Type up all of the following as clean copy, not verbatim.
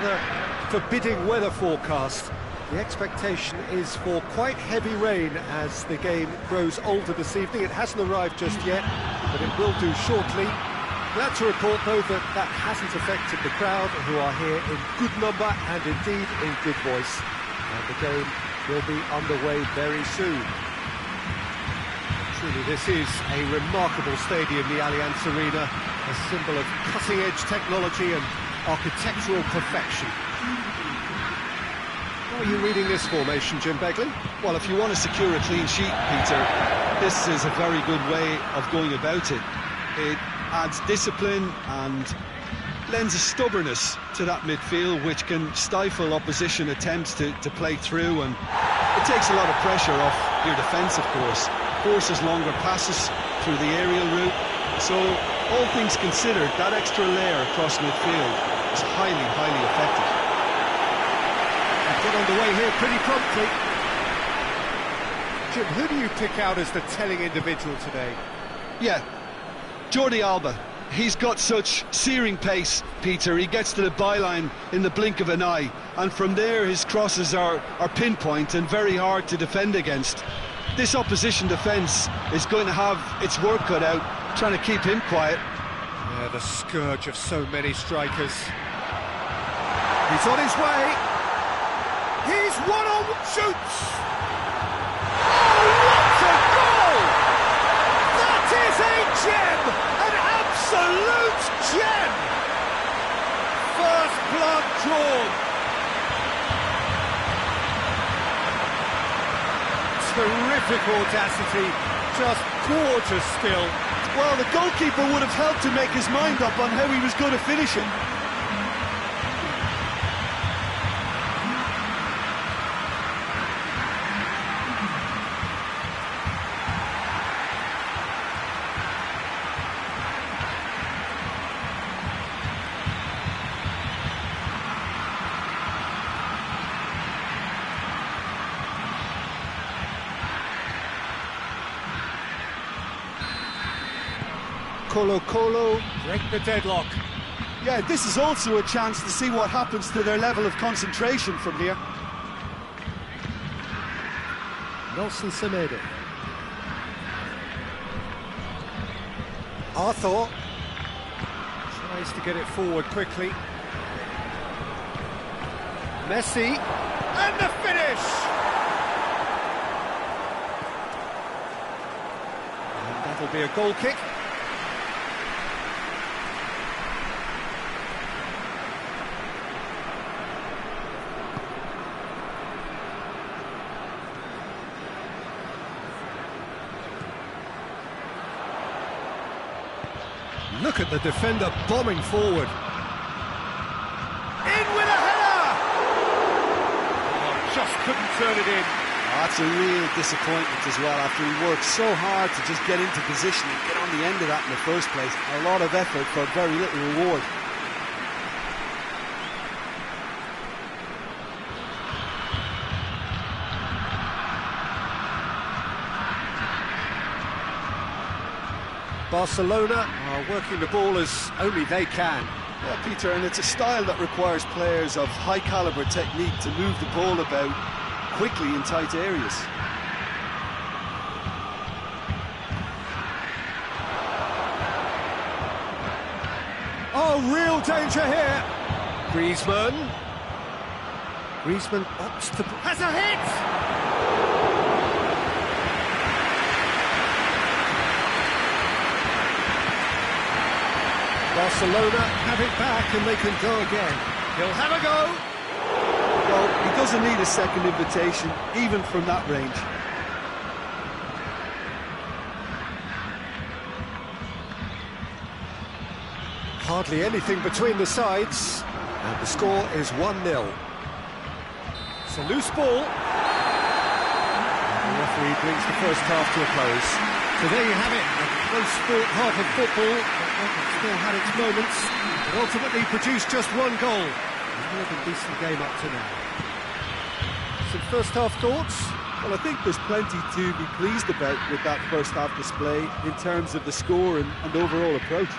rather forbidding weather forecast. The expectation is for quite heavy rain as the game grows older this evening. It hasn't arrived just yet, but it will do shortly. Glad to report, though, that that hasn't affected the crowd, who are here in good number and indeed in good voice. And the game will be underway very soon. Truly, this is a remarkable stadium, the Allianz Arena, a symbol of cutting-edge technology and architectural perfection. How are you reading this formation, Jim Begley? Well, if you want to secure a clean sheet, Peter, this is a very good way of going about it. It adds discipline and lends a stubbornness to that midfield, which can stifle opposition attempts to play through, and it takes a lot of pressure off your defence, of course. Forces longer passes through the aerial route. So, all things considered, that extra layer across midfield is highly, highly effective. Got underway here pretty promptly. Jim, who do you pick out as the telling individual today? Yeah, Jordi Alba. He's got such searing pace, Peter. He gets to the byline in the blink of an eye, and from there his crosses are pinpoint and very hard to defend against. This opposition defence is going to have its work cut out, trying to keep him quiet. Yeah, the scourge of so many strikers. He's on his way. He's one-on, shoots! Oh, what a goal! That is a gem! An absolute gem! First blood drawn. Terrific audacity, just gorgeous skill. Well, the goalkeeper would have helped to make his mind up on how he was going to finish it. Colo break the deadlock. Yeah, this is also a chance to see what happens to their level of concentration from here. Nelson Semedo. Arthur tries to get it forward quickly. Messi, and the finish! And that'll be a goal kick. Look at the defender bombing forward. In with a header! Oh, just couldn't turn it in. Oh, that's a real disappointment as well, after he worked so hard to just get into position and get on the end of that in the first place. A lot of effort for very little reward. Barcelona are working the ball as only they can. Yeah, Peter, and it's a style that requires players of high-caliber technique to move the ball about quickly in tight areas. Oh, real danger here. Griezmann opts to... has a hit! Barcelona have it back and they can go again. He'll have a go. Well, he doesn't need a second invitation, even from that range. Hardly anything between the sides, and the score is 1-0. It's a loose ball. And the referee brings the first half to a close. So there you have it, a close fought half of football. It still had its moments, but ultimately produced just one goal. More than decent game up to now. Some first half thoughts? Well, I think there's plenty to be pleased about with that first half display in terms of the score and overall approach.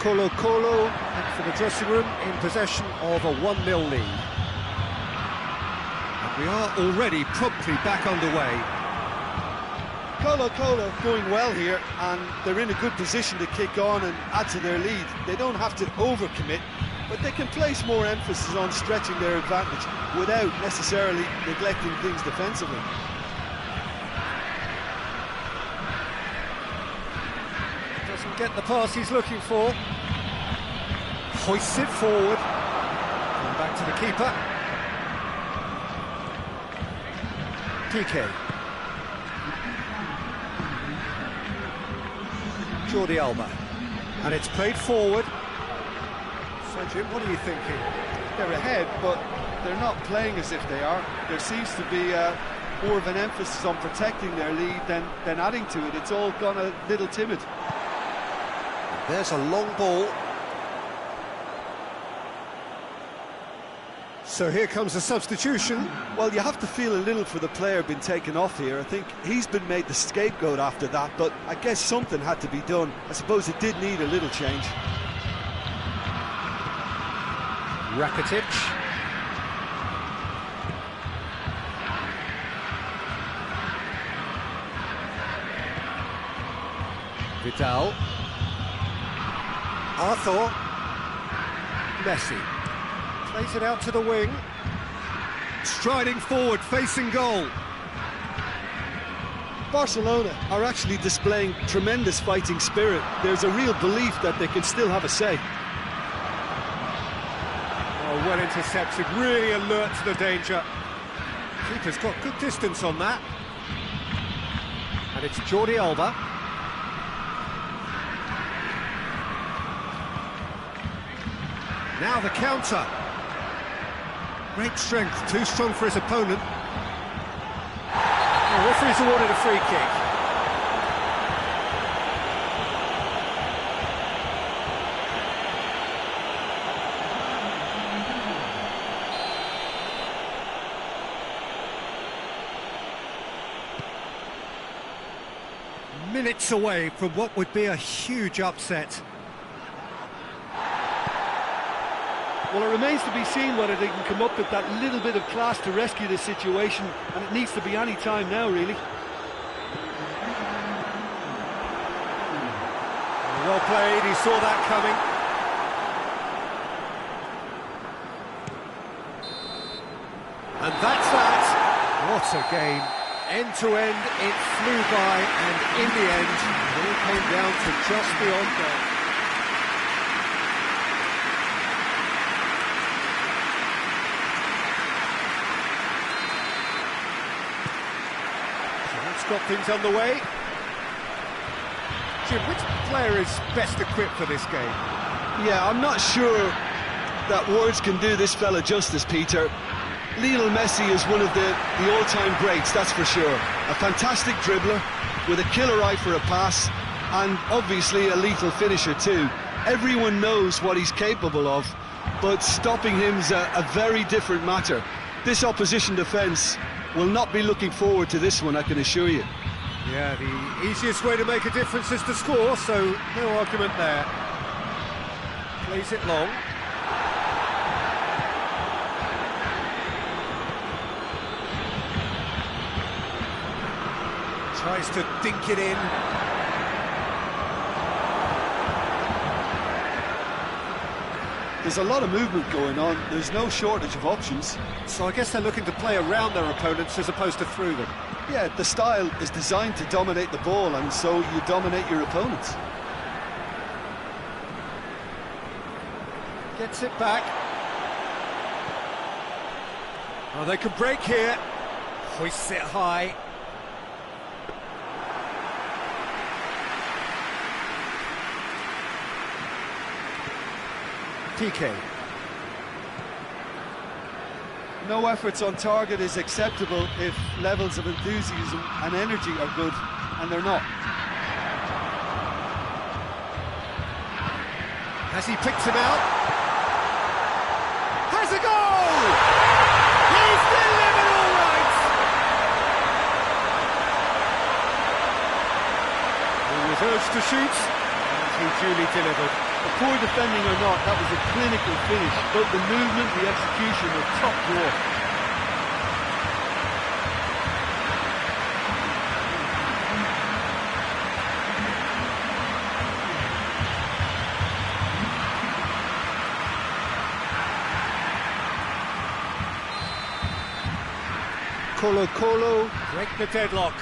Colo head for the dressing room in possession of a 1-0 lead. And we are already promptly back underway. Colo going well here, and they're in a good position to kick on and add to their lead. They don't have to overcommit, but they can place more emphasis on stretching their advantage without necessarily neglecting things defensively. Doesn't get the pass he's looking for. Hoists it forward. Going back to the keeper. PK. Jordi Alba. And it's played forward. So Jim, what are you thinking? They're ahead, but they're not playing as if they are. There seems to be more of an emphasis on protecting their lead than adding to it. It's all gone a little timid. There's a long ball. So here comes a substitution. Well, you have to feel a little for the player being taken off here. I think he's been made the scapegoat after that, but I guess something had to be done. I suppose it did need a little change. Rakitic. Vidal. Arthur. Messi. Plays it out to the wing. Striding forward, facing goal. Barcelona are actually displaying tremendous fighting spirit. There's a real belief that they can still have a say. Oh, well intercepted, really alert to the danger. Keeper's got good distance on that. And it's Jordi Alba. Now the counter. Great strength, too strong for his opponent. The referee's awarded a free kick. Minutes away from what would be a huge upset. Well, it remains to be seen whether they can come up with that little bit of class to rescue the situation, and it needs to be any time now, really. Well played, he saw that coming. And that's that. What a game. End to end, it flew by, and in the end, it all came down to just beyond goal. Got things underway. Jim, which player is best equipped for this game? Yeah, I'm not sure that words can do this fella justice, Peter. Lionel Messi is one of the all-time greats, that's for sure. A fantastic dribbler with a killer eye for a pass, and obviously a lethal finisher too. Everyone knows what he's capable of, but stopping him's a very different matter. This opposition defence will not be looking forward to this one, I can assure you. Yeah, the easiest way to make a difference is to score, so no argument there. Plays it long. Tries to dink it in. There's a lot of movement going on, there's no shortage of options. So I guess they're looking to play around their opponents as opposed to through them. Yeah, the style is designed to dominate the ball, and so you dominate your opponents. Gets it back. Oh, they can break here. Hoists it high. PK. No efforts on target is acceptable if levels of enthusiasm and energy are good, and they're not. Has he picked him out? Has a goal! He's delivered all right! He was urged to shoot, and he duly delivered. Poor defending or not, that was a clinical finish. Both the movement, the execution were top draw. Colo break the deadlock.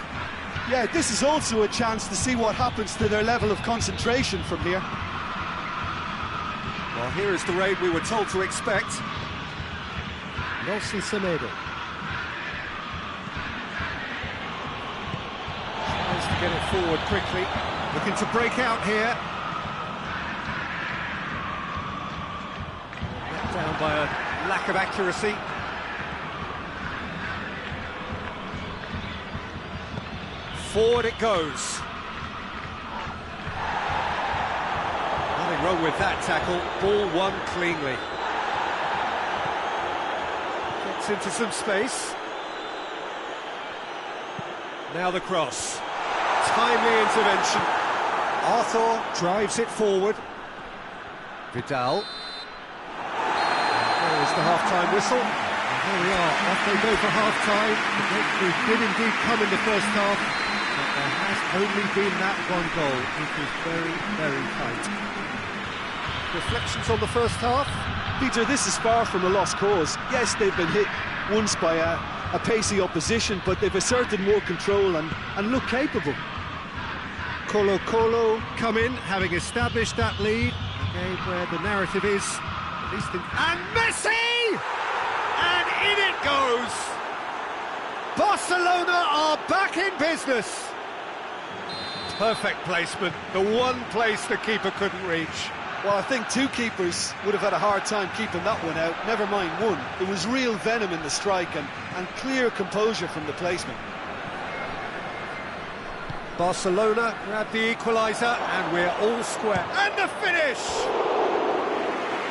Yeah, this is also a chance to see what happens to their level of concentration from here. Well, here is the raid we were told to expect. Nelson Semedo tries to get it forward quickly, looking to break out here. Let down by a lack of accuracy. Forward it goes. Nothing wrong with that tackle. Ball won cleanly. Gets into some space. Now the cross. Timely intervention. Arthur drives it forward. Vidal. There is the half-time whistle. And here we are, off they go for half-time. The breakthrough did indeed come in the first half. There has only been that one goal. It was very, very tight. Reflections on the first half? Peter, this is far from a lost cause. Yes, they've been hit once by a pacey opposition, but they've asserted more control and look capable. Colo come in, having established that lead. A game where the narrative is, at least and Messi! And in it goes! Barcelona are back in business! Perfect placement, the one place the keeper couldn't reach. Well, I think two keepers would have had a hard time keeping that one out, never mind one. There was real venom in the strike and clear composure from the placement. Barcelona grab the equaliser and we're all square. And the finish!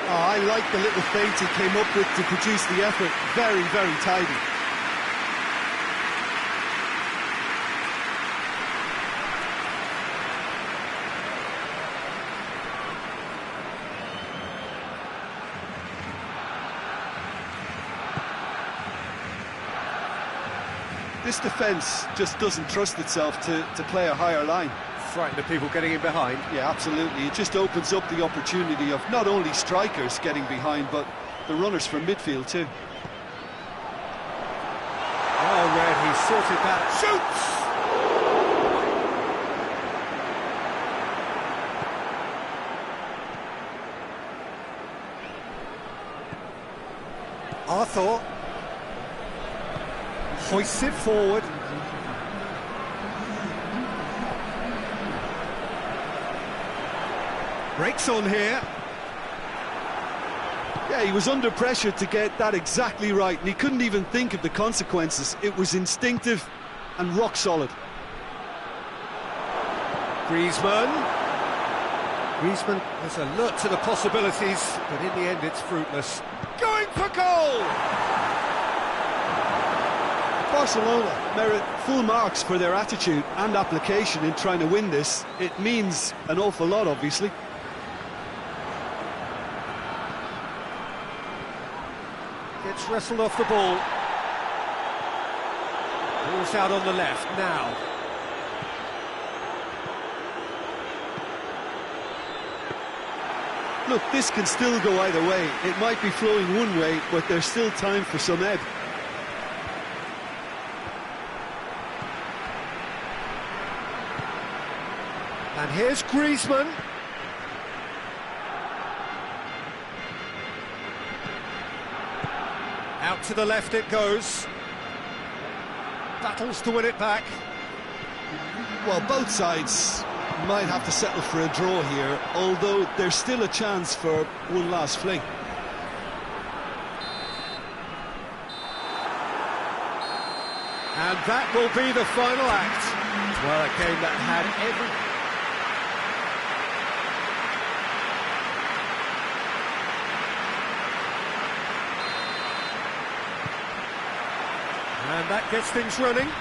Oh, I like the little feint he came up with to produce the effort. Very, very tidy. This defence just doesn't trust itself to play a higher line. Frightened of people getting in behind. Yeah, absolutely. It just opens up the opportunity of not only strikers getting behind, but the runners from midfield too. Well read, he sorted that. Shoots! Arthur hoists it forward. Breaks on here. Yeah, he was under pressure to get that exactly right, and he couldn't even think of the consequences. It was instinctive and rock solid. Griezmann is alert to the possibilities, but in the end it's fruitless. Going for goal! Barcelona merit full marks for their attitude and application in trying to win this. It means an awful lot, obviously. Gets wrestled off the ball. Ball's out on the left now. Look, this can still go either way. It might be flowing one way, but there's still time for some ebb. And here's Griezmann. Out to the left it goes. Battles to win it back. Well, both sides might have to settle for a draw here, although there's still a chance for one last fling. And that will be the final act. Well, a game that had every... And that gets things running.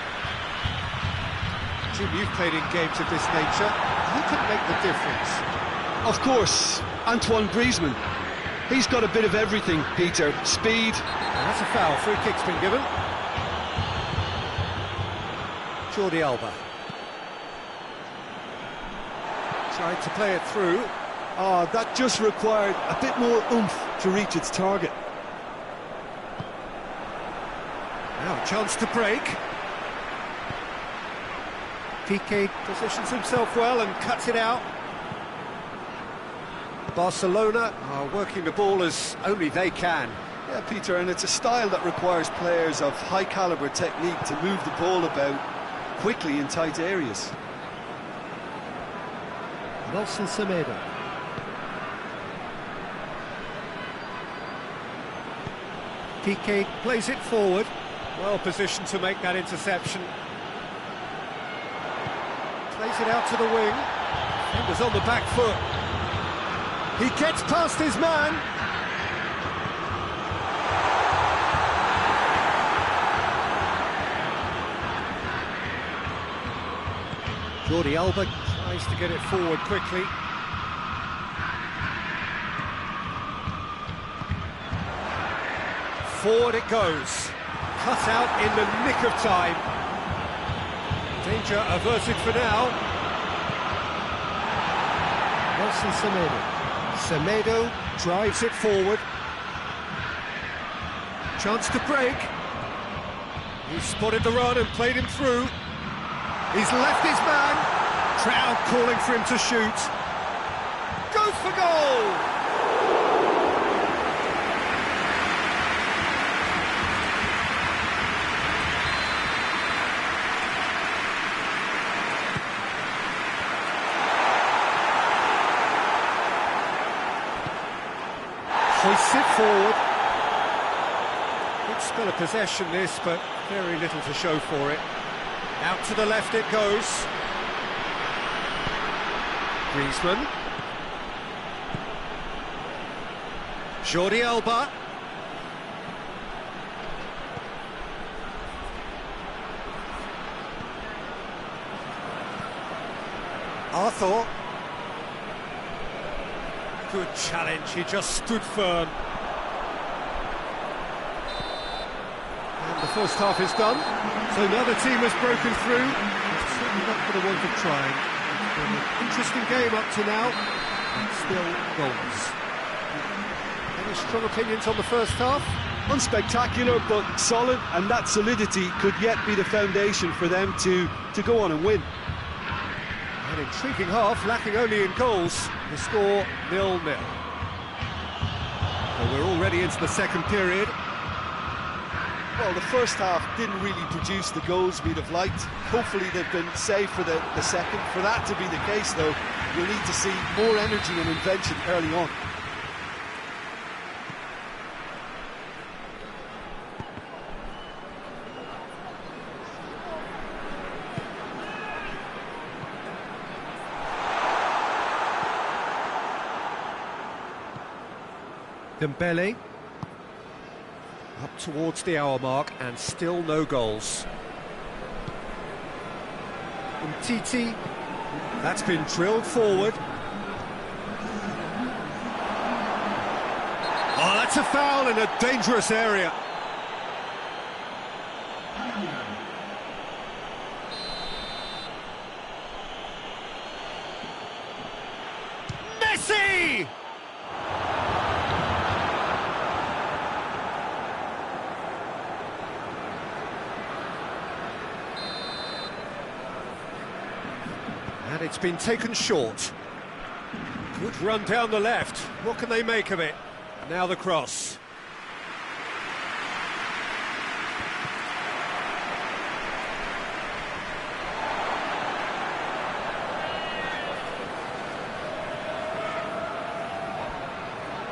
Jim, you've played in games of this nature. Who can make the difference? Of course, Antoine Griezmann. He's got a bit of everything, Peter. Speed. And that's a foul. Free kick's been given. Jordi Alba. Tried to play it through. That just required a bit more oomph to reach its target. Now a chance to break. Piqué positions himself well and cuts it out. Barcelona are working the ball as only they can. Yeah, Peter, and it's a style that requires players of high-caliber technique to move the ball about quickly in tight areas. Nelson Semedo. Piqué plays it forward. Well positioned to make that interception. Plays it out to the wing. Fingers on the back foot. He gets past his man. Jordi Alba tries to get it forward quickly. Forward it goes. Cut out in the nick of time. Danger averted for now. Nelson Semedo. Semedo drives it forward. Chance to break. He spotted the run and played him through. He's left his man. Crowd calling for him to shoot. Goes for goal! Hoists it forward. Good spell of possession this, but very little to show for it. Out to the left it goes. Griezmann. Jordi Alba. Arthur. Good challenge, he just stood firm. And the first half is done, so now the team has broken through. It's certainly not for the want of trying. It's been an interesting game up to now, and still goals. Any strong opinions on the first half? Unspectacular, but solid, and that solidity could yet be the foundation for them to go on and win. An intriguing half, lacking only in goals. The score 0-0. So we're already into the second period. Well, the first half didn't really produce the goals we'd have liked. Hopefully they've been saved for the second. For that to be the case, though, you'll need to see more energy and invention early on. Dembele up towards the hour mark and still no goals. Umtiti, that's been drilled forward. Oh, that's a foul in a dangerous area. Messi! And it's been taken short. Good run down the left. What can they make of it? Now the cross.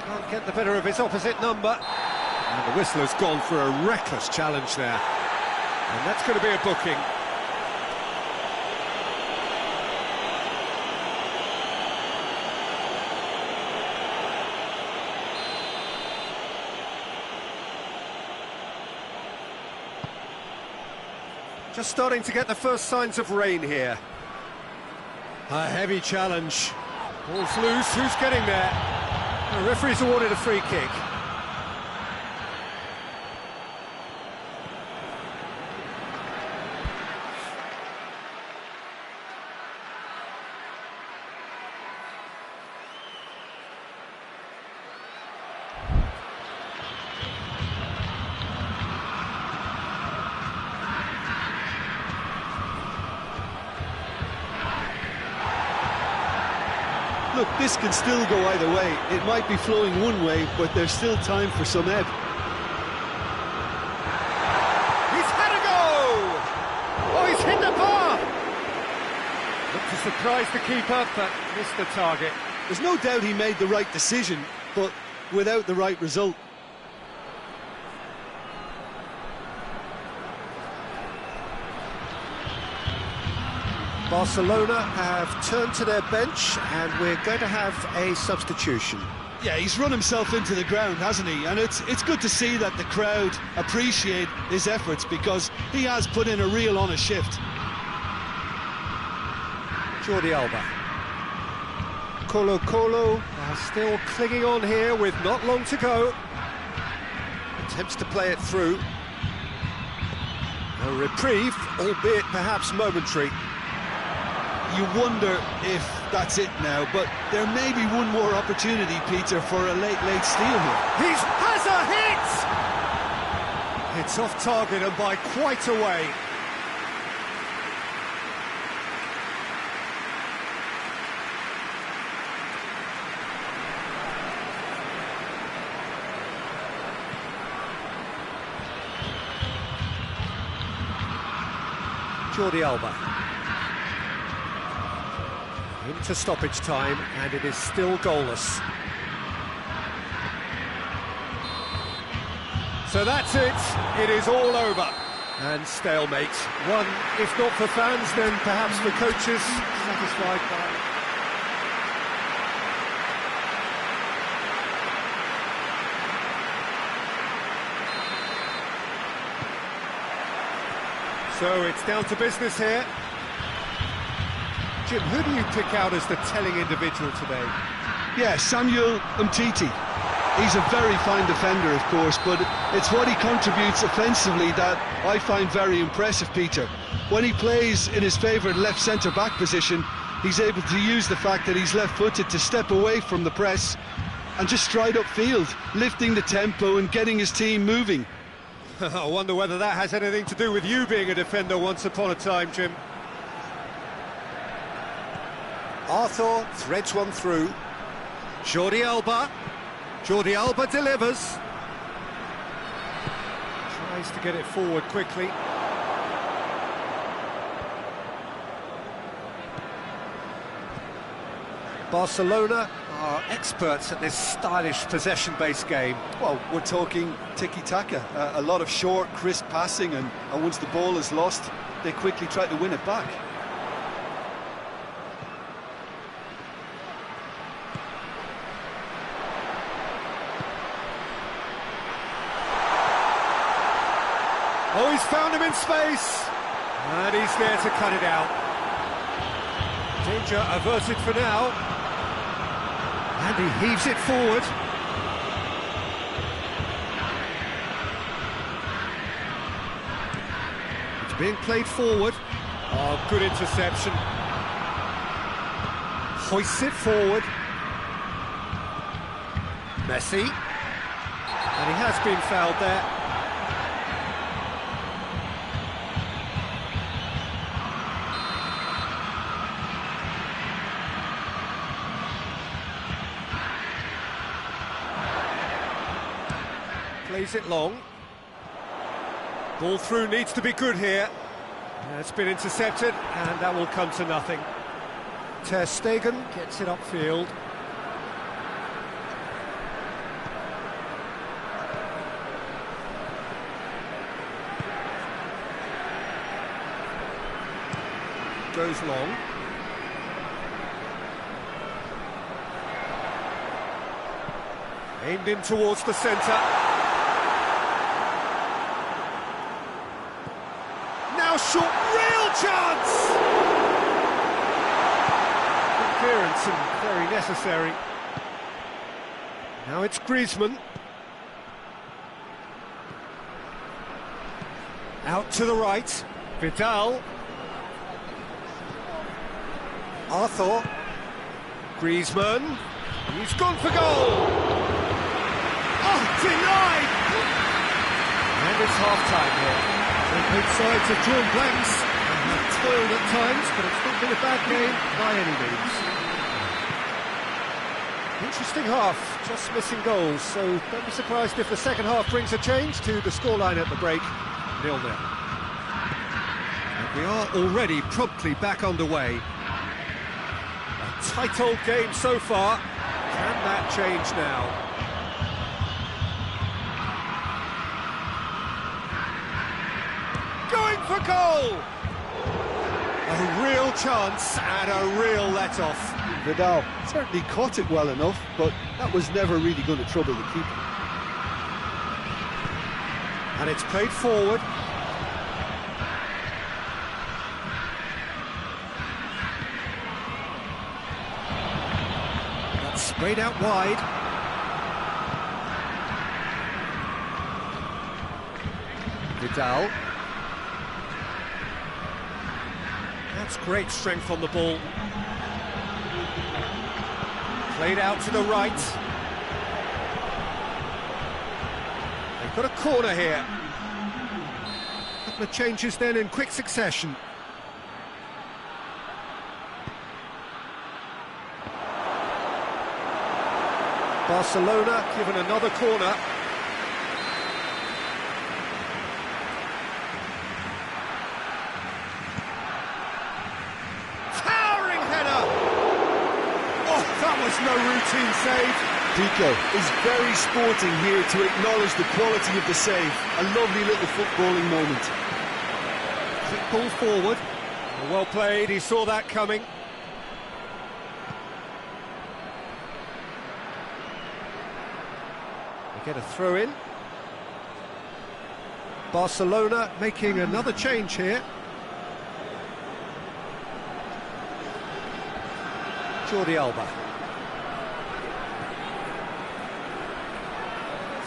Can't get the better of his opposite number. And the whistle has gone for a reckless challenge there. And that's going to be a booking. Just starting to get the first signs of rain here. A heavy challenge. Ball's loose, who's getting there? The referee's awarded a free kick. Look, this can still go either way. It might be flowing one way, but there's still time for some ebb. He's had a go! Oh, he's hit the bar! Looked to surprise the keeper, but missed the target. There's no doubt he made the right decision, but without the right result. Barcelona have turned to their bench, and we're going to have a substitution. Yeah, he's run himself into the ground, hasn't he? And it's good to see that the crowd appreciate his efforts, because he has put in a real honest shift. Jordi Alba. Colo are still clinging on here with not long to go. Attempts to play it through. A reprieve, albeit perhaps momentary. You wonder if that's it now, but there may be one more opportunity, Peter, for a late steal here. He has a hit! It's off target and by quite a way. Jordi Alba. Into stoppage time, and it is still goalless. So that's it. It is all over. And stalemate. One, if not for fans, then perhaps for coaches, satisfied by... So it's down to business here. Jim, who do you pick out as the telling individual today? Yeah, Samuel Umtiti. He's a very fine defender, of course, but it's what he contributes offensively that I find very impressive, Peter. When he plays in his favourite left centre-back position, he's able to use the fact that he's left-footed to step away from the press and just stride upfield, lifting the tempo and getting his team moving. I wonder whether that has anything to do with you being a defender once upon a time, Jim. Arthur threads one through. Jordi Alba. Jordi Alba delivers. Tries to get it forward quickly. Barcelona are experts at this stylish possession-based game. Well, we're talking tiki-taka, a lot of short, crisp passing, and once the ball is lost, they quickly try to win it back. Oh, he's found him in space, and he's there to cut it out. Danger averted for now, and he heaves it forward. It's being played forward. Oh, good interception. Hoists it forward. Messi, and he has been fouled there. Plays it long. Ball through needs to be good here. It's been intercepted, and that will come to nothing. Ter Stegen gets it upfield. Goes long. Aimed in towards the centre. Now shot, real chance! Good clearance and very necessary. Now it's Griezmann. Out to the right. Vidal. Arthur. Griezmann. He's gone for goal. Oh, denied! And it's half-time here. So both sides have drawn blanks and have toiled at times, but it's not been a bad game by any means. Interesting half, just missing goals, so don't be surprised if the second half brings a change to the scoreline at the break, 0-0. And we are already promptly back underway. A tight old game so far. Can that change now? Going for goal! A real chance and a real let-off. Vidal certainly caught it well enough, but that was never really going to trouble the keeper. And it's played forward. That's sprayed out wide. Vidal. That's great strength on the ball. Played out to the right. They've got a corner here. A couple of changes then in quick succession. Barcelona given another corner. Towering header! Oh, that was no routine save. Pico is very sporting here to acknowledge the quality of the save. A lovely little footballing moment. Quick ball forward. Well played, he saw that coming. They get a throw in. Barcelona making another change here. Jordi Alba.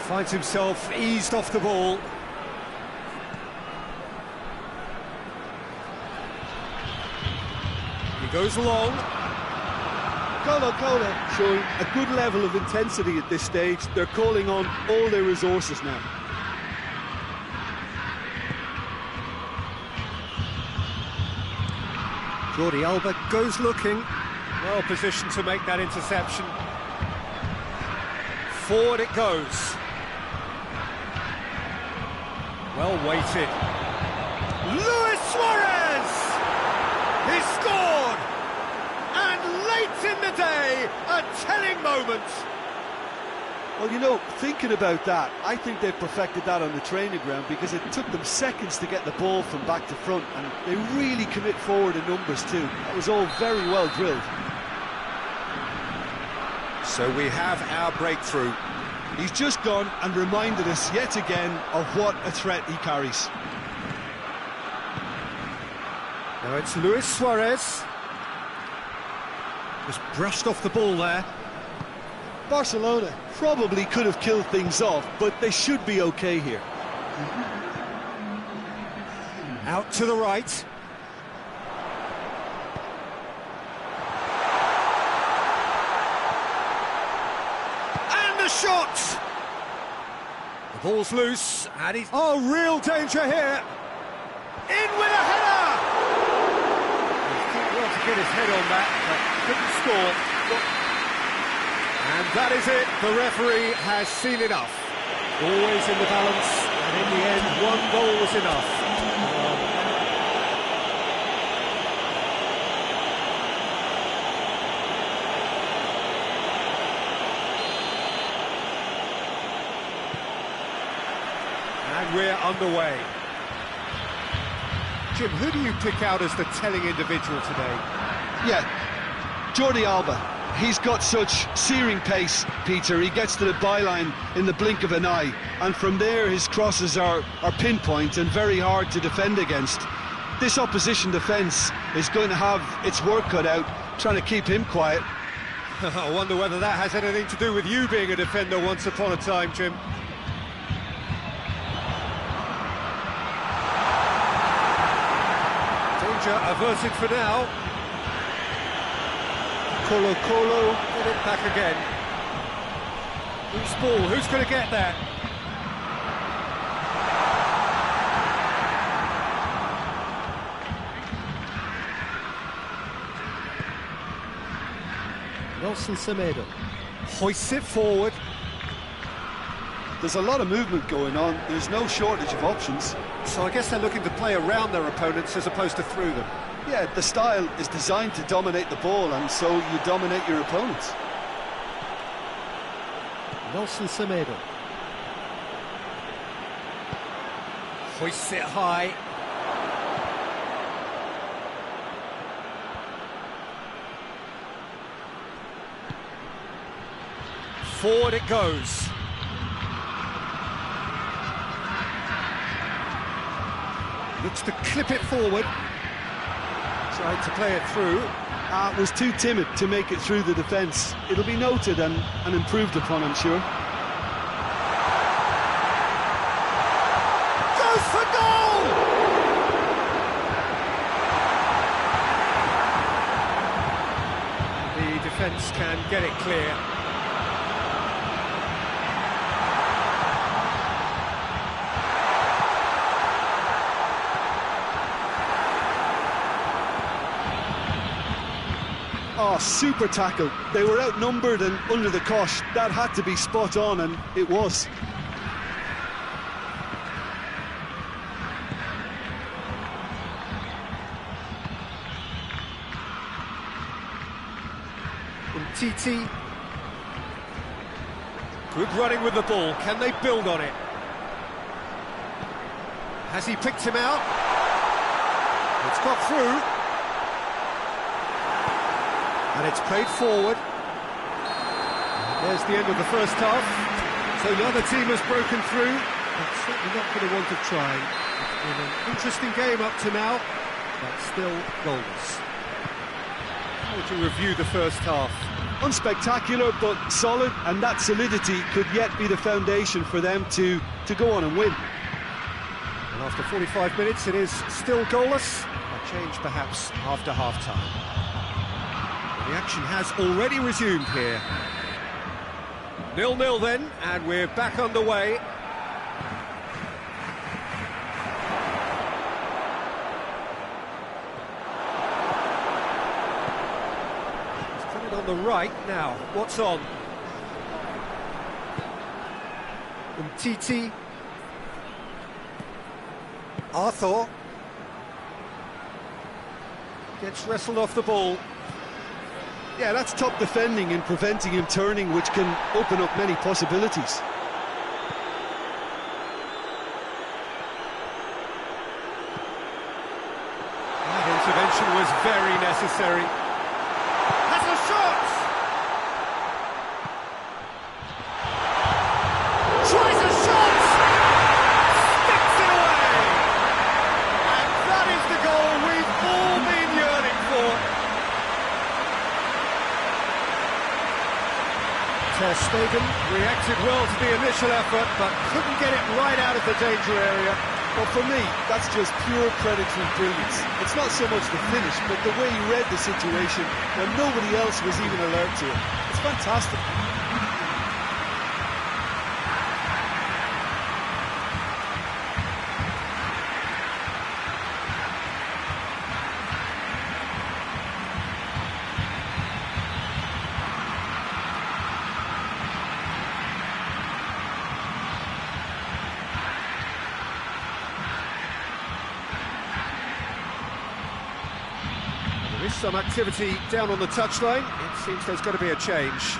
Finds himself eased off the ball. He goes long. Cola showing a good level of intensity at this stage. They're calling on all their resources now. Jordi Alba goes looking. Well positioned to make that interception. Forward it goes. Well weighted. Luis Suarez! He scored! And late in the day, a telling moment. Well, you know, thinking about that, I think they've perfected that on the training ground because it took them seconds to get the ball from back to front, and they really commit forward in numbers too. That was all very well drilled. So we have our breakthrough. He's just gone and reminded us yet again of what a threat he carries. Now it's Luis Suarez. Just brushed off the ball there. Barcelona probably could have killed things off, but they should be okay here. Out to the right. And the shot! The ball's loose, and he's... Oh, real danger here! In with a header! He did well to get his head on that, but couldn't score. And that is it, the referee has seen enough. Always in the balance, and in the end, one goal was enough. And we're underway. Jim, who do you pick out as the telling individual today? Yeah, Jordi Alba. He's got such searing pace, Peter. He gets to the byline in the blink of an eye, and from there his crosses are pinpoint and very hard to defend against. This opposition defence is going to have its work cut out, trying to keep him quiet. I wonder whether that has anything to do with you being a defender once upon a time, Jim. Danger averted for now. Colo, get it back again. Loose ball, who's going to get that? Nelson Semedo hoists it forward. There's a lot of movement going on, there's no shortage of options. So I guess they're looking to play around their opponents as opposed to through them. Yeah, the style is designed to dominate the ball, and so you dominate your opponents. Nelson Semedo Hoists it high. Forward it goes. Looks to clip it forward. Tried to play it through. Was too timid to make it through the defence. It'll be noted and improved upon, I'm sure. Goes for goal! The defence can get it clear. Oh, super tackle. They were outnumbered and under the cosh. That had to be spot on, and it was. Titi. Good running with the ball. Can they build on it? Has he picked him out? It's got through. And it's played forward. And there's the end of the first half. So neither team has broken through. But certainly not going to want to try. It's been an interesting game up to now, but still goalless. How would you review the first half? Unspectacular, but solid, and that solidity could yet be the foundation for them to go on and win. And after 45 minutes, it is still goalless. A change perhaps after half-time. The action has already resumed here. 0-0 then, and we're back underway. He's put it on the right now. What's on? Titi. Arthur. Gets wrestled off the ball. Yeah, that's top defending and preventing him turning, which can open up many possibilities. That intervention was very necessary. Has a shot! Tries a shot! Sticks it away! And that is the goal we've all been yearning for. Ter Stegen reacted well to the initial effort, but couldn't get it right out of the danger area. Well, for me, that's just pure predatory brilliance. It's not so much the finish, but the way he read the situation when nobody else was even alert to it. It's fantastic. There is some activity down on the touchline. It seems there's got to be a change.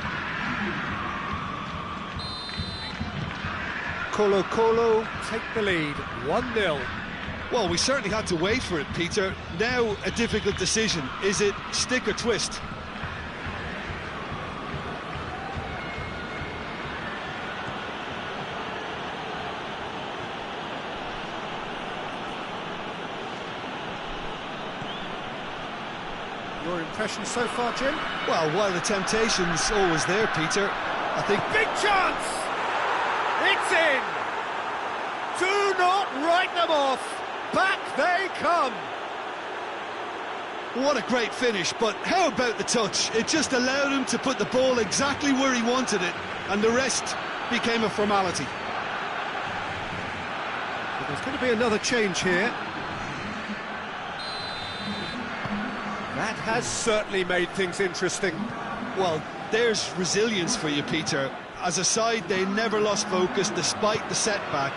Colo take the lead, 1-0. Well, we certainly had to wait for it, Peter. Now a difficult decision. Is it stick or twist? Your impression so far, Jim? Well, while the temptation's always there, Peter, I think... Big chance! It's in! Do not write them off! Back they come! What a great finish, but how about the touch? It just allowed him to put the ball exactly where he wanted it, and the rest became a formality. But there's going to be another change here. That has certainly made things interesting. Well, there's resilience for you, Peter. As a side, they never lost focus despite the setback,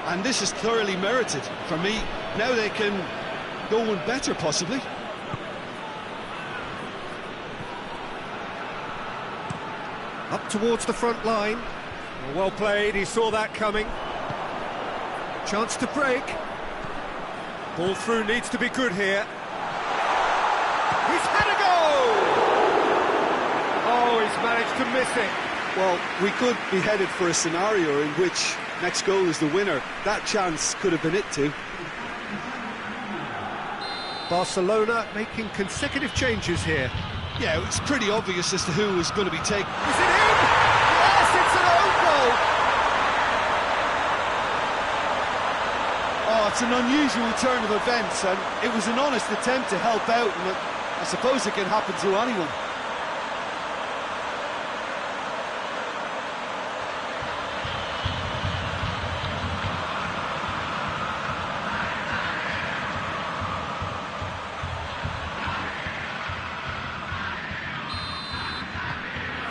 and this is thoroughly merited. For me, now they can go one better, possibly. Up towards the front line. Well played, he saw that coming. Chance to break. Ball through needs to be good here. He's had a go! Oh, he's managed to miss it. Well, we could be headed for a scenario in which next goal is the winner. That chance could have been it too. Barcelona making consecutive changes here. Yeah, it's pretty obvious as to who is going to be taken. Is it in? Yes, it's an own goal! Oh, it's an unusual turn of events, and it was an honest attempt to help out, and I suppose it can happen to anyone.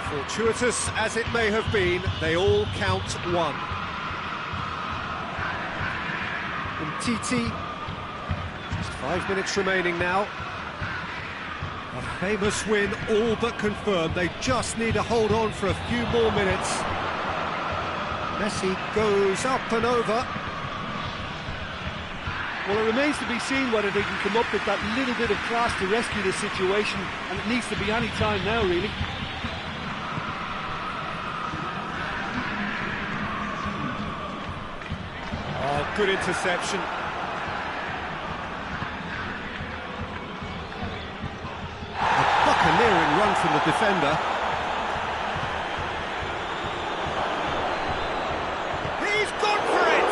Fortuitous as it may have been, they all count one. Titi, just 5 minutes remaining now. A famous win, all but confirmed. They just need to hold on for a few more minutes. Messi goes up and over. Well, it remains to be seen whether they can come up with that little bit of class to rescue the situation, and it needs to be any time now, really. Oh, good interception. A buccaneering run from the defender. He's gone for it!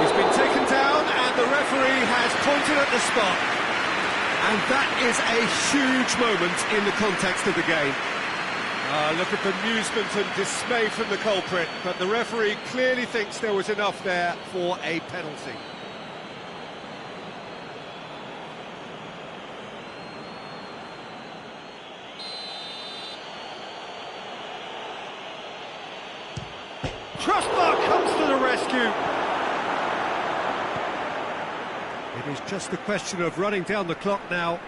He's been taken down and the referee has pointed at the spot. And that is a huge moment in the context of the game. Look at the amusement and dismay from the culprit, but the referee clearly thinks there was enough there for a penalty. Crossbar comes to the rescue. It is just a question of running down the clock now.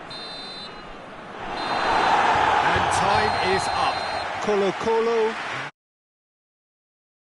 And time is up. Colo-Colo